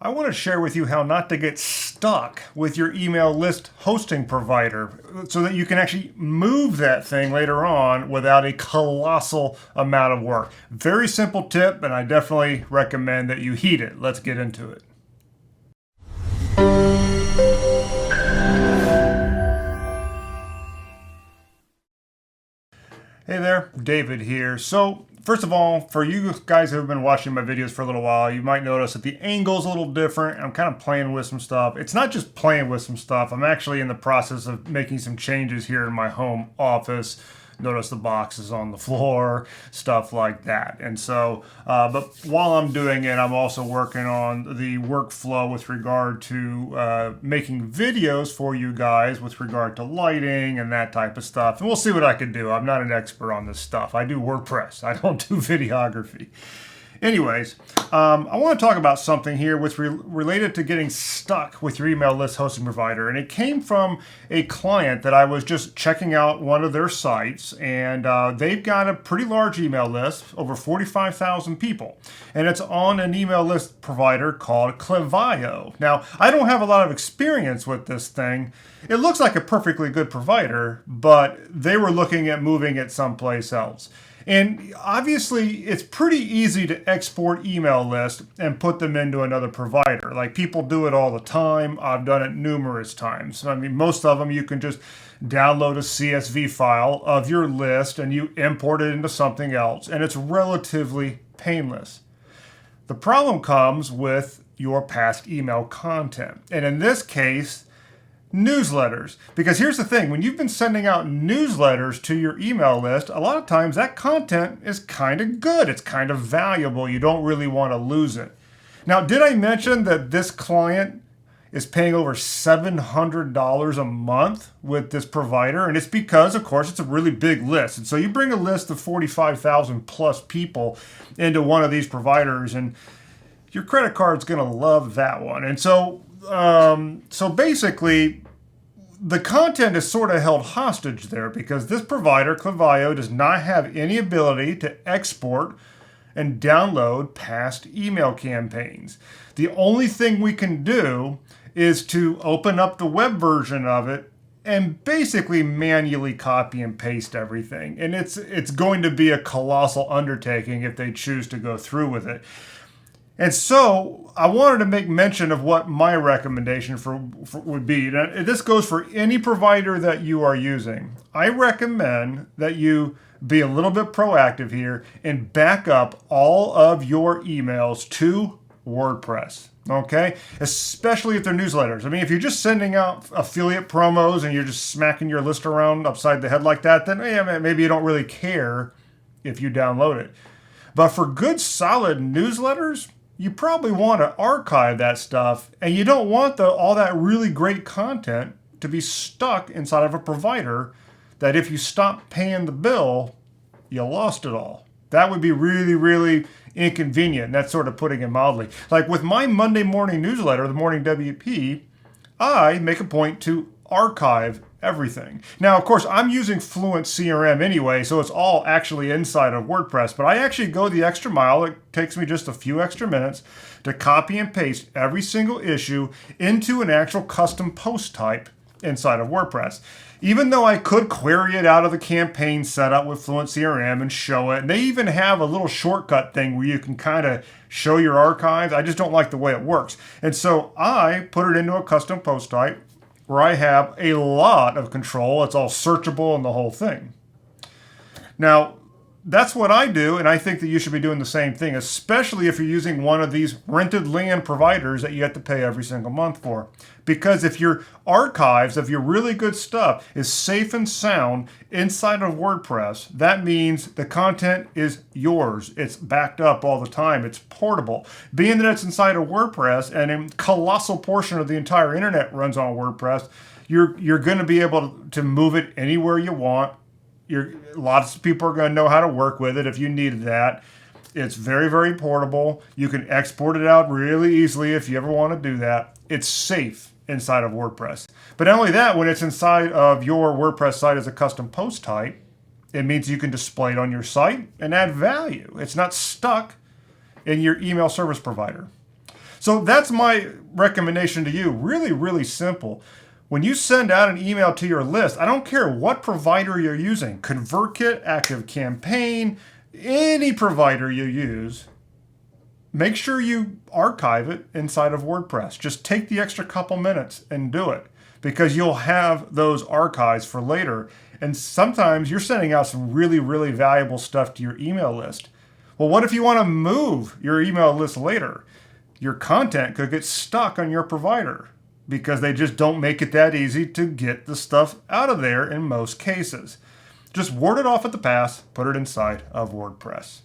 I want to share with you how not to get stuck with your email list hosting provider so that you can actually move that thing later on without a colossal amount of work. Very simple tip, and I definitely recommend that you heed it. Let's get into it. Hey there, David here. So first of all, for you guys who have been watching my videos for a little while, you might notice that the angle's a little different. I'm kind of playing with some stuff. It's not just playing with some stuff. I'm actually in the process of making some changes here in my home office. Notice the boxes on the floor, stuff like that. And so, but while I'm doing it, I'm also working on the workflow with regard to making videos for you guys with regard to lighting and that type of stuff. And we'll see what I can do. I'm not an expert on this stuff. I do WordPress. I don't do videography. Anyways, I want to talk about something here related to getting stuck with your email list hosting provider. And it came from a client that I was just checking out one of their sites, and they've got a pretty large email list, over 45,000 people. And it's on an email list provider called Klaviyo. Now, I don't have a lot of experience with this thing. It looks like a perfectly good provider, but they were looking at moving it someplace else. And obviously, it's pretty easy to export email lists and put them into another provider. Like, people do it all the time. I've done it numerous times. I mean, most of them you can just download a CSV file of your list and you import it into something else, and it's relatively painless. The problem comes with your past email content. And in this case, newsletters. Because here's the thing, when you've been sending out newsletters to your email list, a lot of times that content is kind of good. It's kind of valuable. You don't really want to lose it. Now, did I mention that this client is paying over $700 a month with this provider? And it's because, of course, it's a really big list. And so you bring a list of 45,000 plus people into one of these providers, and your credit card's going to love that one. And so basically, the content is sort of held hostage there because this provider, Klaviyo, does not have any ability to export and download past email campaigns. The only thing we can do is to open up the web version of it and basically manually copy and paste everything. And it's going to be a colossal undertaking if they choose to go through with it. And so I wanted to make mention of what my recommendation would be. Now, this goes for any provider that you are using. I recommend that you be a little bit proactive here and back up all of your emails to WordPress. Okay? Especially if they're newsletters. I mean, if you're just sending out affiliate promos and you're just smacking your list around upside the head like that, then maybe you don't really care if you download it. But for good, solid newsletters, you probably want to archive that stuff, and you don't want all that really great content to be stuck inside of a provider that if you stop paying the bill, you lost it all. That would be really, really inconvenient. That's sort of putting it mildly. Like with my Monday morning newsletter, the Morning WP, I make a point to archive everything. Now, of course, I'm using Fluent CRM anyway, so it's all actually inside of WordPress, but I actually go the extra mile. It takes me just a few extra minutes to copy and paste every single issue into an actual custom post type inside of WordPress. Even though I could query it out of the campaign setup with Fluent CRM and show it, and they even have a little shortcut thing where you can kind of show your archives. I just don't like the way it works. And so I put it into a custom post type where I have a lot of control. It's all searchable and the whole thing. Now, that's what I do, and I think that you should be doing the same thing, especially if you're using one of these rented land providers that you have to pay every single month for. Because if your archives of your really good stuff is safe and sound inside of WordPress, that means the content is yours. It's backed up all the time. It's portable. Being that it's inside of WordPress and a colossal portion of the entire internet runs on WordPress, you're going to be able to move it anywhere you want. Lots of people are going to know how to work with it if you needed that. It's very, very portable. You can export it out really easily if you ever want to do that. It's safe inside of WordPress. But not only that, when it's inside of your WordPress site as a custom post type, it means you can display it on your site and add value. It's not stuck in your email service provider. So that's my recommendation to you. Really, really simple. When you send out an email to your list, I don't care what provider you're using, ConvertKit, ActiveCampaign, any provider you use, make sure you archive it inside of WordPress. Just take the extra couple minutes and do it, because you'll have those archives for later. And sometimes you're sending out some really, really valuable stuff to your email list. Well, what if you want to move your email list later? Your content could get stuck on your provider because they just don't make it that easy to get the stuff out of there in most cases. Just ward it off at the pass, put it inside of WordPress.